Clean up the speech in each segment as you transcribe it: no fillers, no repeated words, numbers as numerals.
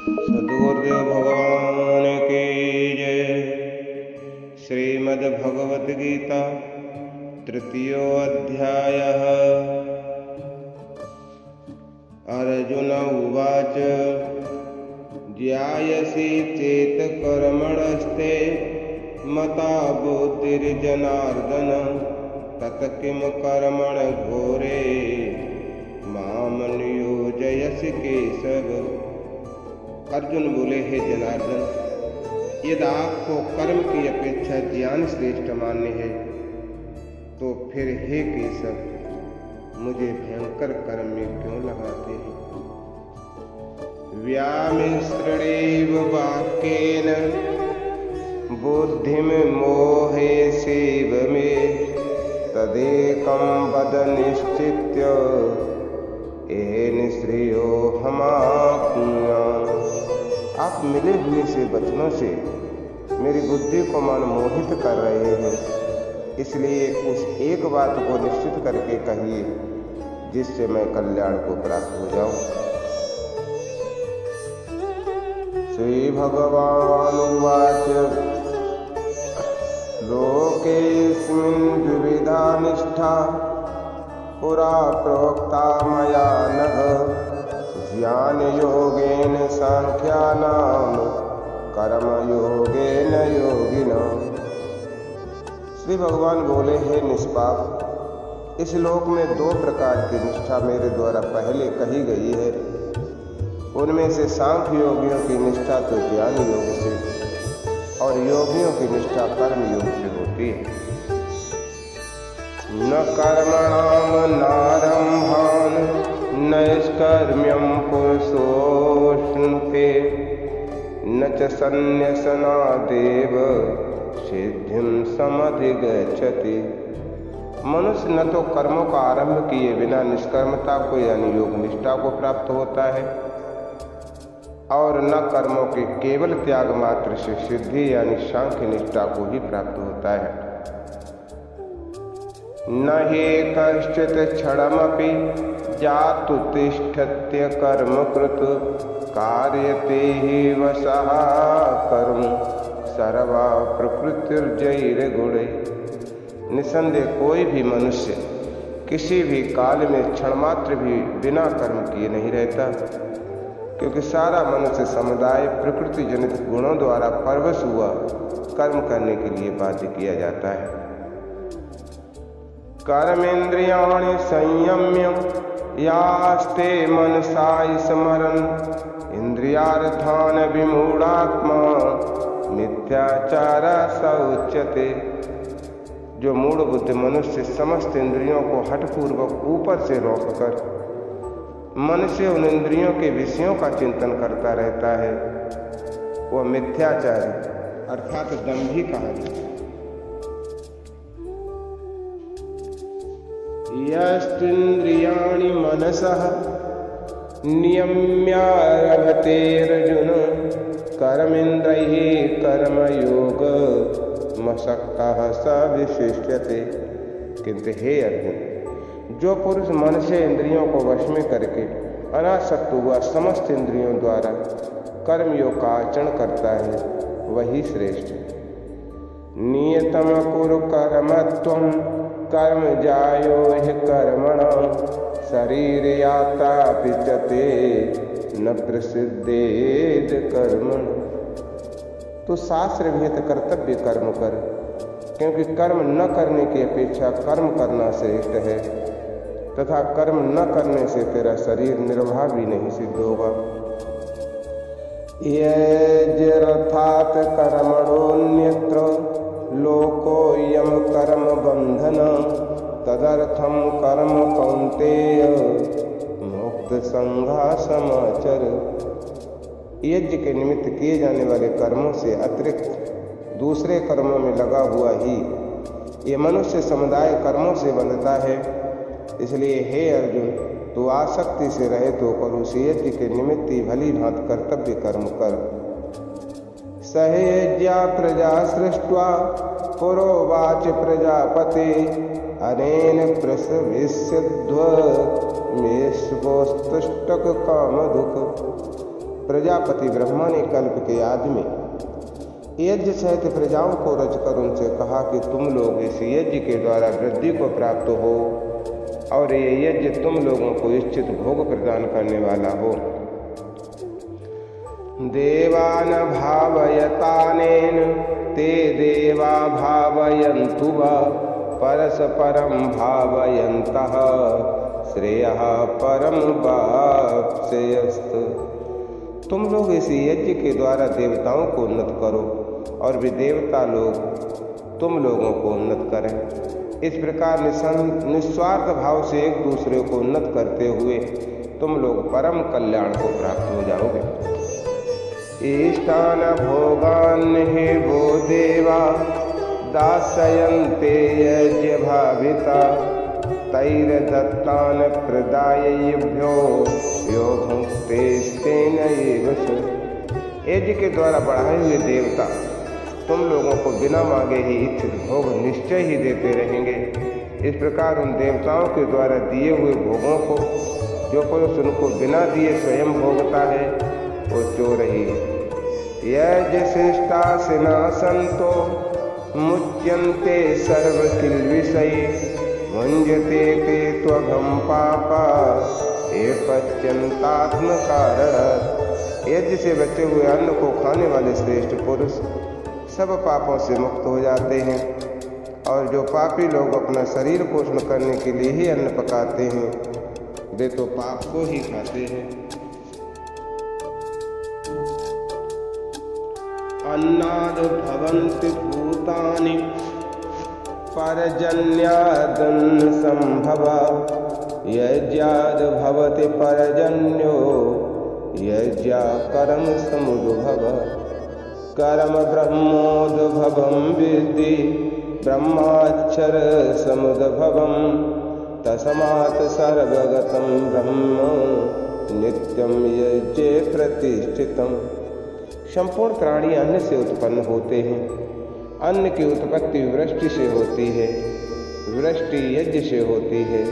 सद्गुरुदेव भगवान की जय। श्रीमद्भगवद गीता तृतीयो अध्यायः। अर्जुन उवाच ज्ञायसि चेत् कर्मणस्ते मता बुद्धिर्जनार्दन तत् किं कर्मण घोरे माम नियोजयसि केशव। अर्जुन बोले, हे जनार्दन, यदि आपको कर्म की अपेक्षा ज्ञान श्रेष्ठ मान्य है तो फिर हे केशव, मुझे भयंकर कर्म में क्यों लगाते हैं। व्यामिश्रणेव वाक्येन बुद्धिं मोहेसेव मे तदेकं वद निश्चित्य येन श्रेयोऽहमाप्नुयाम्। आप मिले हुए से वचनों से मेरी बुद्धि को मनमोहित कर रहे हैं, इसलिए उस एक बात को निश्चित करके कहिए जिससे मैं कल्याण को प्राप्त हो जाऊं। श्री भगवान उवाच लोकेऽस्मिन् द्विविधा निष्ठा पुरा प्रोक्ता मया नघ ज्ञानयोगेन सांख्यानां कर्मयोगेन योगिनां। श्री भगवान बोले, हे निष्पाप, इस लोक में दो प्रकार की निष्ठा मेरे द्वारा पहले कही गई है। उनमें से सांख्य योगियों की निष्ठा तो ज्ञान योग से और योगियों की निष्ठा कर्म योग से होती है। न कर्मणां नारंभान् नैष्कर्म्यं पुरुषोऽश्नुते न च सन्न्यसनादेव सिद्धिं समधिगच्छति। मनुष्य न तो कर्मों का आरंभ किए बिना निष्कर्मता को यानी योग निष्ठा को प्राप्त होता है और न कर्मों के केवल त्याग मात्र से सिद्धि यानी सांख्य निष्ठा को ही प्राप्त होता है। न हि कश्चित् क्षणमपि जातु तिष्ठत्य कर्म कृत कार्यते हि वशः कर्म सर्वा प्रकृतिर्जैर्गुणैः। निसंदेह कोई भी मनुष्य किसी भी काल में क्षण मात्र भी बिना कर्म किए नहीं रहता, क्योंकि सारा मनुष्य समुदाय प्रकृति जनित गुणों द्वारा परवश हुआ कर्म करने के लिए बाध्य किया जाता है। कर्मेन्द्रियाणि संयम्य यास्ते मनसा स्मरन् इंद्रियार्थान् विमूढ़ात्मा मिथ्याचार स उच्यते। जो मूढ़ बुद्धि मनुष्य समस्त इंद्रियों को हठपूर्वक ऊपर से रोककर मनुष्य उन इंद्रियों के विषयों का चिंतन करता रहता है, वह मिथ्याचारी अर्थात दंभी कहा जाता है। यस्त्विन्द्रियाणि मनसः नियम्यारभतेर्जुन कर्मेन्द्रैः कर्मयोगमशक्तः स विशिष्यते। किंतु हे अर्जुन, जो पुरुष मन से इंद्रियों को वश में करके अनासक्त हुआ समस्त इंद्रियों द्वारा कर्मयोग का आचरण करता है वही श्रेष्ठ है। नियतम कुरु कर्म त्वं कर्म जायो हि कर्मणां शरीर यात्रा पिचते न प्रसिद्धेद कर्मण। तो शास्त्र विहित कर्तव्य कर्म कर, क्योंकि कर्म न करने की अपेक्षा कर्म करना श्रेष्ठ है तथा कर्म न करने से तेरा शरीर निर्वाह भी नहीं सिद्ध होगा। यज्ञरथात् कर्मणोऽन्यत्र लोकोऽयं कर्म बंधन तदर्थं कर्म कौन्तेय मुक्त संघा समाचर। यज्ञ के निमित्त किए जाने वाले कर्मों से अतिरिक्त दूसरे कर्मों में लगा हुआ ही ये मनुष्य समुदाय कर्मों से बंधता है। इसलिए हे अर्जुन, तू आसक्ति से रहित होकर उस यज्ञ के निमित्त ही भली भांति कर्तव्य कर्म कर। सहेज्या प्रजा सृष्ट्वा पुरोवाच प्रजापते अनेन प्रसविष्यध्व मेष्वस्तुष्टक कामधुक। प्रजापति ब्रह्मा ने कल्प के आदि में यज्ञ सहित प्रजाओं को रचकर उनसे कहा कि तुम लोग इस यज्ञ के द्वारा वृद्धि को प्राप्त हो और ये यज्ञ तुम लोगों को इच्छित भोग प्रदान करने वाला हो। देवान भावयतानेन ते देवा भावयन्तु वा परस्परं भावयन्तः श्रेयः परम वाप्स्यस्तु। तुम लोग इस यज्ञ के द्वारा देवताओं को उन्नत करो और वे देवता लोग तुम लोगों को उन्नत करें। इस प्रकार निस्वार्थ भाव से एक दूसरे को उन्नत करते हुए तुम लोग परम कल्याण को प्राप्त हो जाओगे। ईष्टान भोगान् हि वो देवा दास्यन्ते यज्ञ भाविता तैर्दत्तान् प्रदायेभ्यो यो भुङ्क्तेस्तेन एव स। यज्ञ के द्वारा बढ़ाए हुए देवता तुम लोगों को बिना मांगे ही इच्छित भोग निश्चय ही देते रहेंगे। इस प्रकार उन देवताओं के द्वारा दिए हुए भोगों को जो पुरुष उनको बिना दिए स्वयं भोगता है वो चोर ही है। यज्ञशिष्टासिना संतो मुच्यन्ते सर्वकिल्बिषैः भुञ्जते ते त्वघं पापा ये पच्यन्तात्मकारणात्। यज्ञ से बचे हुए अन्न को खाने वाले श्रेष्ठ पुरुष सब पापों से मुक्त हो जाते हैं और जो पापी लोग अपना शरीर पोषण करने के लिए ही अन्न पकाते हैं वे तो पाप को ही खाते हैं। अन्नाद् भवन्ति भूतानि पर्जन्यादन्न संभवा यज्ञाद् भवति पर्जन्यो यज्ञा कर्म समुद्भव। कर्म ब्रह्मोद्भवं विद्धि ब्रह्माक्षर समुद्भवं तस्मात् सर्वगतं ब्रह्म नित्यं यज्ञे प्रतिष्ठितम्। संपूर्ण प्राणी अन्न से उत्पन्न होते हैं। अन्न की उत्पत्ति वृष्टि से होती है, वृष्टि यज्ञ से होती है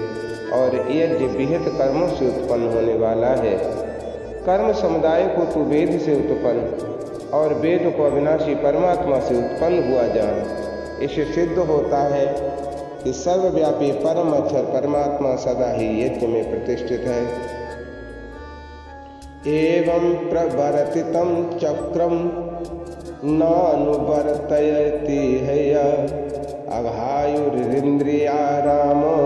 और यज्ञ विहित कर्मों से उत्पन्न होने वाला है। कर्म समुदाय को तो वेद से उत्पन्न और वेद को अविनाशी परमात्मा से उत्पन्न हुआ जान। इससे सिद्ध होता है कि सर्वव्यापी परम अक्षर परमात्मा सदा ही यज्ञ में प्रतिष्ठित है। एवं प्रवर्तितं चक्रम नानुवर्तयति हय अघायुरिन्द्रिया रामो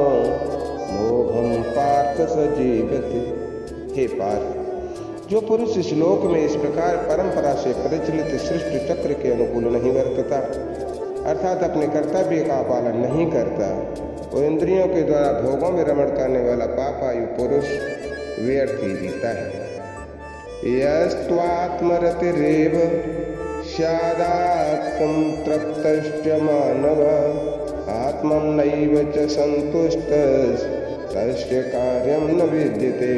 मोघं पार्थ स जीवति। हे पार्थ, जो पुरुष इस श्लोक में इस प्रकार परंपरा से प्रचलित सृष्टि चक्र के अनुकूल नहीं वर्तता अर्थात अपने कर्तव्य का पालन नहीं करता, वो इंद्रियों के द्वारा भोगों में रमण करने वाला पापायु पुरुष व्यर्थ ही जीता है। यस्त्वात्मरतिरेव स्यादात्म तृप्तश्च मानव आत्मन्नैव च संतुष्टः तस्य कार्यं न विद्यते।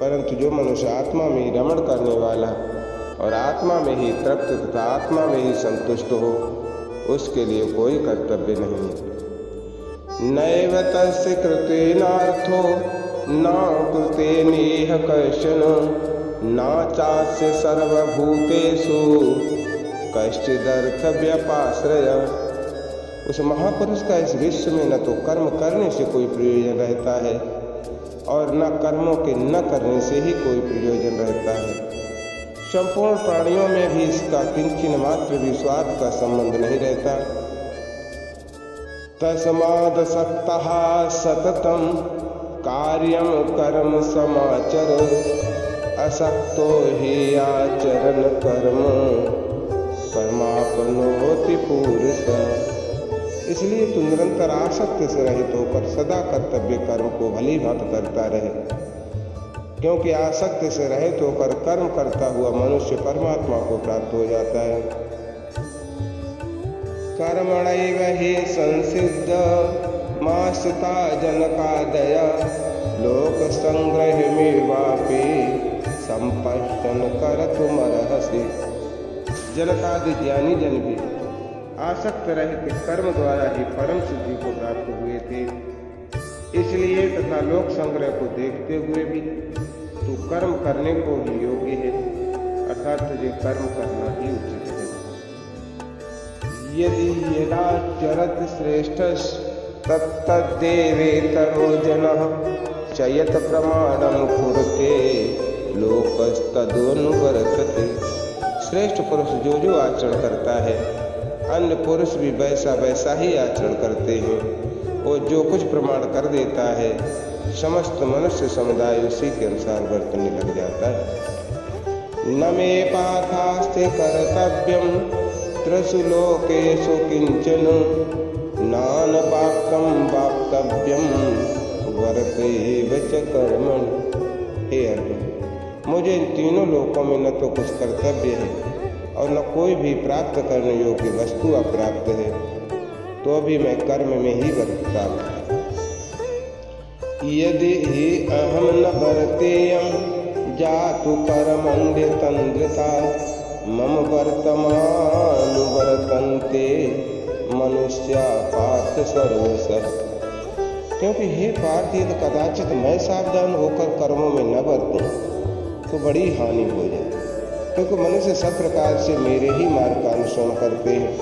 परंतु जो मनुष्य आत्मा में ही रमण करने वाला और आत्मा में ही तृप्त तथा आत्मा में ही संतुष्ट हो उसके लिए कोई कर्तव्य नहीं। नैव तस्य कृतेनार्थो न कृतेनेह कश्चन न चास्य सर्वभूतेषु कश्चिदर्थ व्यपाश्रय। उस महापुरुष का इस विश्व में न तो कर्म करने से कोई प्रयोजन रहता है और न कर्मों के न करने से ही कोई प्रयोजन रहता है। संपूर्ण प्राणियों में भी इसका किंचिन मात्र भी स्वार्थ का संबंध नहीं रहता। तस्मादसक्तः सततं कार्यं कर्म समाचर असक्तो हि आचरण कर्म परमापनोति पुरुषः। इसलिए तू निरंतर आसक्ति से रहित होकर सदा कर्तव्य कर्म को भली भांति करता रहे, क्योंकि आसक्ति से रहित होकर कर्म करता हुआ मनुष्य परमात्मा को प्राप्त हो जाता है। कर्मणैव हि संसिद्ध मास्ता जनकादय लोक संग्रहमेवापि संपश्यन् कर्तुमर्हसि। जनकादि ज्ञानी जन भी आसक्त रहित कर्म द्वारा ही परम सिद्धि को प्राप्त हुए थे। इसलिए तथा लोक संग्रह को देखते हुए भी तू कर्म करने को ही योग्य है। अनुसार तुझे कर्म करना ही उचित है। यदि यदाचरत श्रेष्ठस् तत्तद्देवेतरो जनः चयत प्रमाणं कुरुते लोकस्तदनुवर्तते। श्रेष्ठ पुरुष जो जो आचरण करता है अन्य पुरुष भी वैसा वैसा ही आचरण करते हैं। वो जो कुछ प्रमाण कर देता है समस्त मनुष्य समुदाय उसी के अनुसार वर्तने लग जाता है। न मे पाथास्ते कर्तव्यम त्रिषु लोकेषु किंचन नानपाक्तं वाप्तव्यम वर्तेव च कर्मणि। हे अर्जुन, मुझे इन तीनों लोकों में न तो कुछ कर्तव्य है और न कोई भी प्राप्त करने योग्य वस्तु अप्राप्त है, तो भी मैं कर्म में ही वर्तता हूँ। यदि ही अहम न वर्तेयं जातु कर्मण्य तंद्रिता मम वर्तमानुवर्तन्ते मनुष्या पार्थ सर्वशः। क्योंकि हे पार्थ, यदि कदाचित मैं सावधान होकर कर्मों में न बरतूं तो बड़ी हानि हो जाए, क्योंकि मनुष्य सब प्रकार से मेरे ही मार्ग का अनुसरण करते हैं।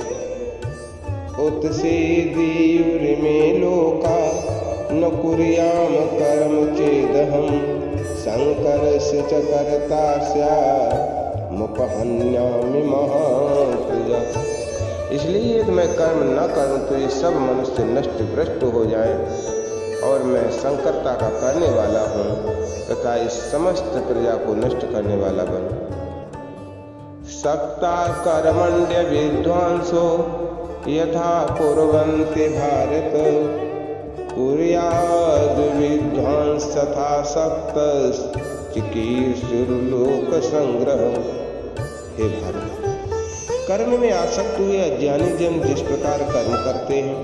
उत्सेदीव्रिमे लोका न कुर्याम कर्म चेदहम संकरस्य च कर्ता स्यामुपहन्यामि महाप्रजा। इसलिए यदि मैं कर्म न करूं तो ये सब मनुष्य नष्ट भ्रष्ट हो जाएं और मैं संकर्ता का करने वाला हूँ तथा इस समस्त प्रजा को नष्ट करने वाला बनूं। सक्ता कर्मण्य विद्वांसो यथा कुर्वन्ति भारत कुर्याद् विद्वांस तथा सक्तश्चिकीर्षुर्लोक संग्रह। हे भारत, कर्म में आसक्त हुए अज्ञानी जन जिस प्रकार कर्म करते हैं,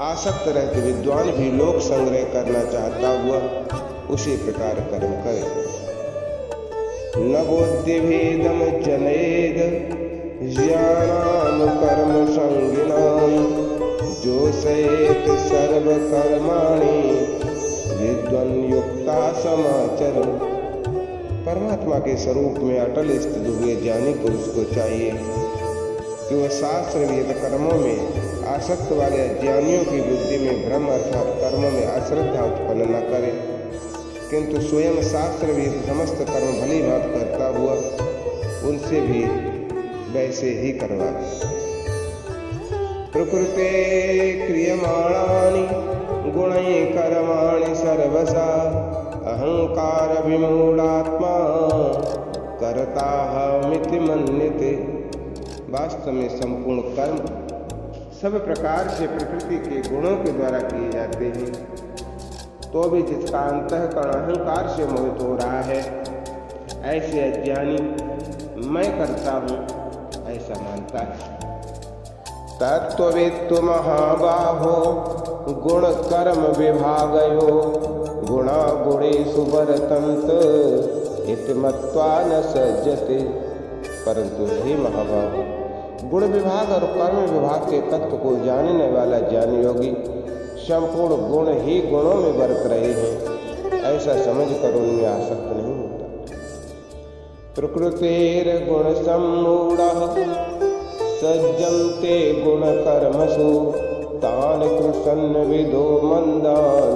आसक्त रहते विद्वान भी लोक संग्रह करना चाहता हुआ उसी प्रकार कर्म करे। न बुद्धिभेदम जनयेद ज्ञानाम कर्म संगिनाम जोषयेत सर्व कर्माणि विद्वन् युक्ता समाचरन्। परमात्मा के स्वरूप में अटल स्थित हुए ज्ञानी पुरुष को चाहिए कि वह शास्त्र विहित कर्मों में आसक्त वाले अज्ञानियों की बुद्धि में भ्रम अर्थात कर्मों में अश्रद्धा उत्पन्न न करे, किंतु स्वयं शास्त्र विहित समस्त कर्म भली भांति करता हुआ उनसे भी वैसे ही करवाए। प्रकृते क्रियमाणानि गुणैः कर्माणि सर्वशः अहंकार विमूढ़ात्मा कर्ताहमिति मन्यते। वास्तव में संपूर्ण कर्म सब प्रकार से प्रकृति के गुणों के द्वारा किए जाते हैं, तो भी जिसका अंतःकरण अहंकार से मोहित हो रहा है ऐसे अज्ञानी मैं करता हूँ ऐसा मानता है। तत्त्ववित्तु महाबाहो गुण कर्म विभागयो गुणा गुणेषु वर्तन्त इति मत्वा न सज्जते। परंतु हे महाबाहो, गुण विभाग और कर्म विभाग के तत्व को जानने वाला ज्ञान योगी संपूर्ण गुण ही गुणों में बरत रहे हैं ऐसा समझकर उनमें आसक्त नहीं होता। प्रकृतेर गुण सम्मूढ़ः सज्जन्ते गुण कर्मसु तान कृष्ण विदो मंदान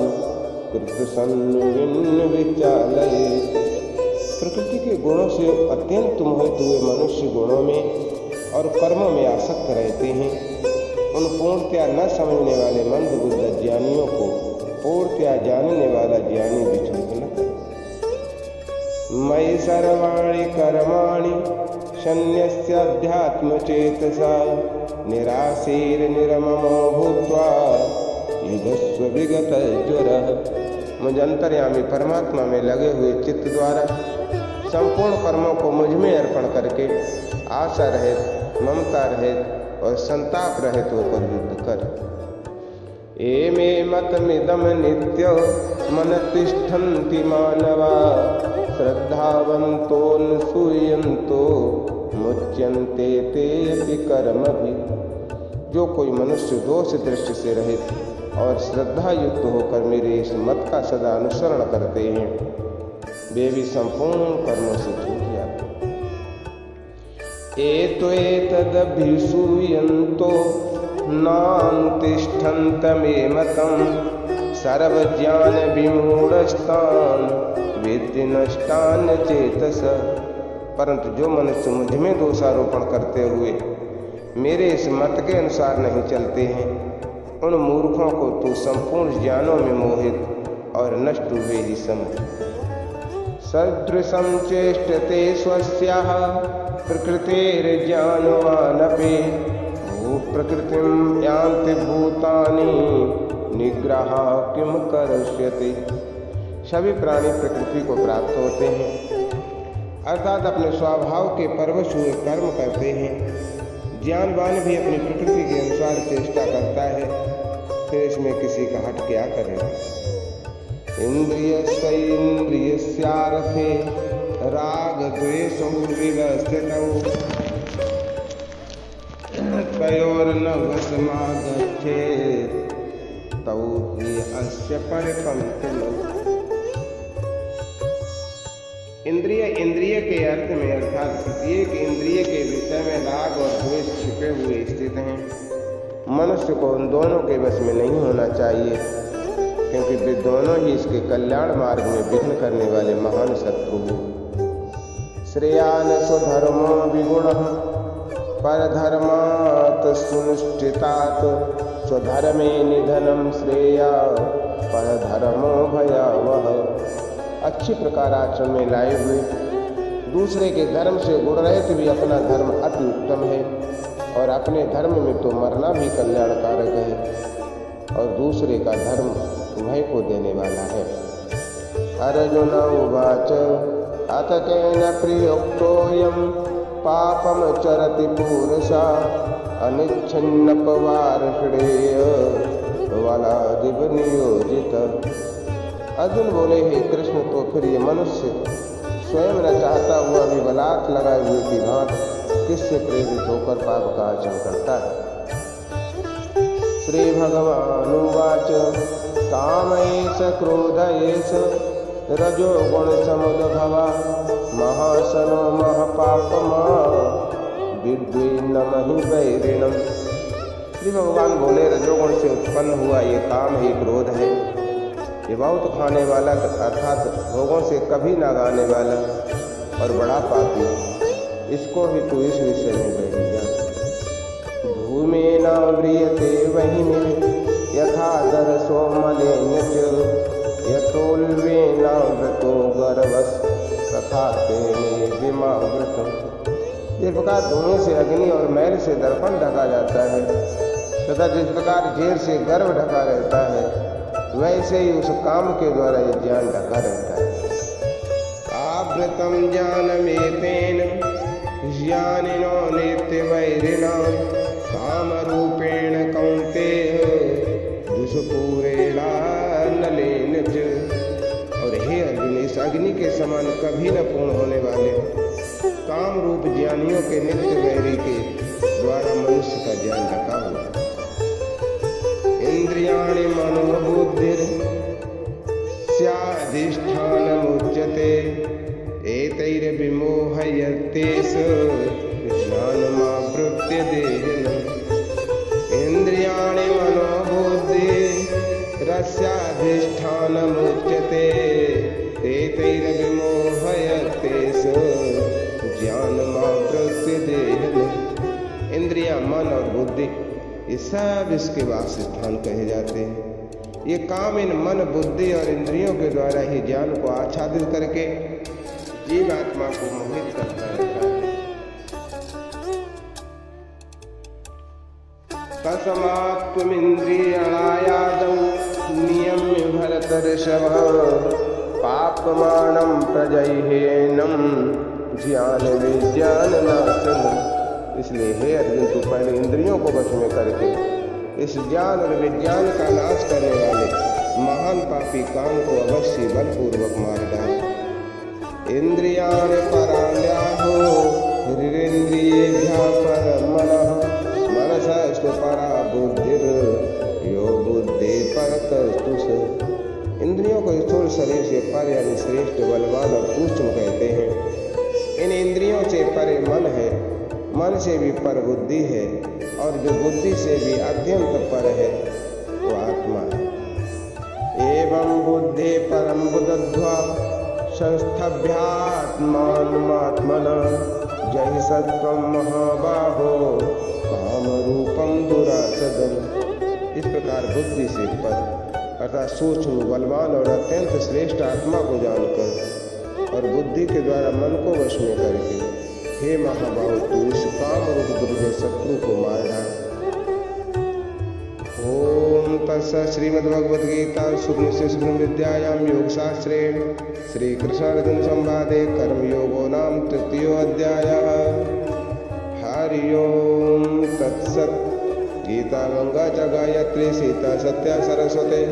कृष्ण विचालये। प्रकृति के गुणों से अत्यंत मोहित हुए मनुष्य गुणों में और कर्मों में आसक्त रहते हैं। उन पूर्णतया न समझने वाले मंद बुद्ध ज्ञानियों को पूर्णतया जानने वाला ज्ञानी विचलित न करे। मयि सर्वाणि कर्माणि सन्न्यस्याध्यात्म चेतसा निराशीर निर्ममो भूत्वा युधस्व विगत ज्वरः। मुझ अंतर्यामी परमात्मा में लगे हुए चित्त द्वारा संपूर्ण कर्मों को मुझ में अर्पण करके आशा रहित, ममता रहित और संताप रहित होकर युद्ध कर। एमे मतमिदम नित्य मन तिष्ठन्ति मानवा श्रद्धावन्तोऽनुसूयन्तो मुच्यन्ते ते अपि कर्मभिः। जो कोई मनुष्य दोष दृष्टि से रहित और श्रद्धा युक्त होकर मेरे इस मत का सदा अनुसरण करते हैं वे भी संपूर्ण कर्मों से छूट जाते हैं। एतदभिसूयन्तो नान्तिष्ठन्तमे मतम् सर्वज्ञानविमूढस्तान् वेत्ति नष्टान् चेतस। परंतु जो मनुष्य मुझ में दोषारोपण करते हुए मेरे इस मत के अनुसार नहीं चलते हैं, उन मूर्खों को तू संपूर्ण ज्ञानों में मोहित और नष्ट हुए ही समझ। सदृशं चेष्टते स्वस्याः प्रकृतेर्ज्ञानवानपि भूप्रकृतिं यान्ति भूतानि निग्रह किम करिष्यति। सभी प्राणी प्रकृति को प्राप्त होते हैं, अर्थात अपने स्वभाव के परवश हुए कर्म करते हैं। ज्ञानवान भी अपनी प्रकृति के अनुसार चेष्टा करता है, फिर इसमें किसी का हट क्या करेगा। इंद्रियस्यार्थे राग द्वेषौ विवस्थितौ तयोर्न वशमागच्छेत् तौ हि अस्य परिपन्थिनौ। इंद्रिय के अर्थ में अर्थात प्रत्येक इंद्रिय के विषय में राग और द्वेष छिपे हुए स्थित हैं। मनुष्य को उन दोनों के वश में नहीं होना चाहिए, क्योंकि वे दोनों ही इसके कल्याण मार्ग में विघ्न करने वाले महान शत्रु हैं। श्रेयान स्वधर्मो विगुणः परधर्मात् सुनिष्ठितात् स्वधर्मे निधनं श्रेया परधर्मो भयावह। अच्छी प्रकार आचरण में लाए हुए दूसरे के धर्म से गुण रहित भी अपना धर्म अति उत्तम है, और अपने धर्म में तो मरना भी कल्याणकारक है, और दूसरे का धर्म भय को देने वाला है। अर्जुन उवाच अथ केन प्रयुक्तोऽयं पापं चरति पुरुषा अनिच्छिन्नपवार्षणेय बलादिव नियोजित। अर्जुन बोले, हे कृष्ण, तो फिर ये मनुष्य स्वयं न चाहता हुआ भी बलात् लगाए हुए की भांति किससे प्रेरित होकर पाप का आचरण करता है। श्री भगवानुवाच कामैष क्रोधैष रजो गुण समुद्भवा महासनो महापापमा विद्वेन्नमहि वैरिणम्। श्री भगवान बोले, रजोगुण से उत्पन्न हुआ ये काम ही क्रोध है। ये बहुत खाने वाला अर्थात भोगों से कभी ना गाने वाला और बड़ा पापी, इसको भी तू इस विषय में बैठ जा। धूमेना व्रियते वह्निः यथा दरसो मलेन च यतोल्वेनावृतो गर्भस् तथा तेने विमावृतम्। इस प्रकार धुएं से अग्नि और मैल से दर्पण ढका जाता है, तथा जिस प्रकार जेर से गर्भ ढका रहता है, वैसे ही उस काम के द्वारा ये ज्ञान ढका रहता है। आवृतम ज्ञानमेतेन ज्ञानिनो नित्यवैरिणा कामरूपेण कौन्तेय दुष्पूरेणानलेन च। और हे अर्जुन, इस अग्नि के समान कभी न पूर्ण होने वाले काम रूप ज्ञानियों के नित्य वैरी के द्वारा मनुष्य का ज्ञान ढका हुआ। इंद्रियाणि मनोबुद्धिर्स्याधिष्ठानमुच्यते एतैर्विमोहयत्येष ज्ञानमावृत्य देहिनम्। इंद्रियाणि मनोबुद्धिरस्याधिष्ठानमुच्यते एतैर्विमोहयत्येष ज्ञानमावृत्य देहिनम्। इंद्रियां, मन और बुद्धि, ये सब इसके वासस्थान कहे जाते हैं। ये काम इन मन, बुद्धि और इंद्रियों के द्वारा ही ज्ञान को आच्छादित करके जीवात्मा को मोहित करता रहता है। तस्मात् त्वमिन्द्रियाणायादौ नियम्य भरतर्षभ पापमानं प्रजह्येनं ज्ञान विज्ञाननाशनम्। इसलिए हे अर्जुन, तू पहले इंद्रियों को वश में करके इस ज्ञान और विज्ञान का नाश करने वाले महान पापी काम को अवश्य बलपूर्वक मार डाल। इंद्रियाणि पराण्याहो हृदिन्द्रियेभ्यः परमनः मनसस्तु परा बुद्धिर् यो बुद्धि परतस्तुष। इंद्रियों को स्थूल शरीर से पर यानी श्रेष्ठ, बलवान और सूक्ष्म कहते हैं। इन इंद्रियों से परे मन है, मन से भी पर बुद्धि है और जो बुद्धि से भी अत्यंत पर है वो आत्मा है। एवं बुद्धि परम बुद्धत्वा संस्थभ्यात्मात्मना जहि सत्वं महाबाहो काम रूपम दुरासदम। इस प्रकार बुद्धि से पर अर्थात सूक्ष्म बलवान और अत्यंत श्रेष्ठ आत्मा को जानकर और बुद्धि के द्वारा मन को वश में करके हे महाबाहो तू इस काम रूप दुर्जय शत्रु को मार डाल। ओम तत्सत् श्रीमद्भगवद्गीता सुब्रह्मण्य विद्यायां योगशास्त्रे श्रीकृष्णार्जुन संवादे कर्मयोगो नाम तृतीयोऽध्यायः। हरि ओम तत्सत्। गीता गंगा च गायत्री सीता सत्या सरस्वती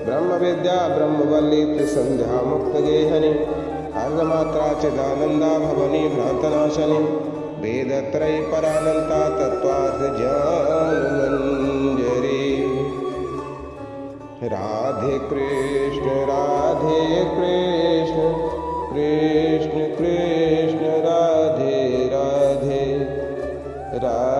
ब्रह्म विद्या ब्रह्मवल्ली त्रिसंध्या मुक्त गेहनी अर्धमात्रा चिदानंदा भवनी भ्रांतनाशनी वेदत्रयी परानंता तत्त्वार्थ ज्ञानमंजरी। राधे कृष्ण कृष्ण कृष्ण राधे राधे राधे